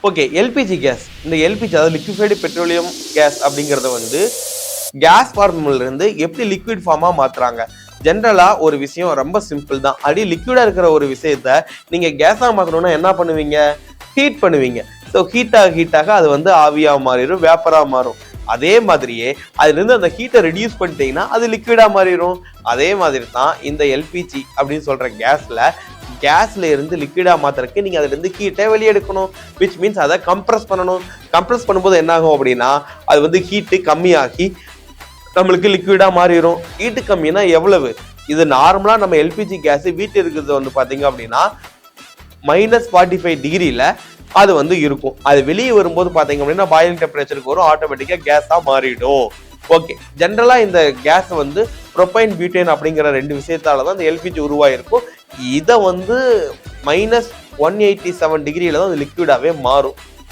Okay, LPG gas. இந்த LPG அதாவது liquefied petroleum gas அப்படிங்கிறத வந்து கேஸ் ஃபார்ம்ல இருந்து எப்படி லிக்விட் ஃபார்மா மாத்துறாங்க. ஜென்ரலா ஒரு விஷயம் ரொம்ப சிம்பிள் தான். அடி லிக்விடா இருக்கிற ஒரு விஷயத்த நீங்க கேஸா மாத்தணும்னா என்ன பண்ணுவீங்க? ஹீட் பண்ணுவீங்க. ஸோ ஹீட்டாக அது வந்து ஆவியா மாறிடும், வேப்பரா மாறும். அதே மாதிரியே அதுல இருந்து அந்த ஹீட்டை ரெடியூஸ் பண்ணிட்டீங்கன்னா அது லிக்விடா மாறிடும். அதே மாதிரி தான் இந்த எல்பிஜி அப்படின்னு சொல்ற கேஸ்ல இருந்து லிக்விடா மாத்துறதுக்கு நீங்க அதுல இருந்து ஹீட்டை வெளியெடுக்கணும். விச் மீன்ஸ் அதை கம்ப்ரஸ் பண்ணணும். கம்ப்ரஸ் பண்ணும்போது என்ன ஆகும் அப்படின்னா அது வந்து ஹீட்டு கம்மியாகி நம்மளுக்கு லிக்விடா மாறிடும். ஹீட்டு கம்மினா எவ்வளவு? இது நார்மலா நம்ம எல்பிஜி கேஸ் வீட்டில் இருக்கிறது வந்து பாத்தீங்க அப்படின்னா -45 டிகிரியில அது வந்து இருக்கும். அது வெளியே வரும்போது பாத்தீங்க அப்படின்னா பாயிலிங் டெம்பரேச்சருக்கு வரும், ஆட்டோமேட்டிக்கா கேஸா மாறிடும். ஓகே, ஜென்ரலா இந்த கேஸ் வந்து ப்ரோபைன் பியூட்டேன் அப்படிங்கிற 2 விஷயத்தால தான் இந்த எல்பிஜி உருவாயிருக்கும். இதை வந்து -187 டிகிரியில தான் அது லிக்விடாவே மாறும்.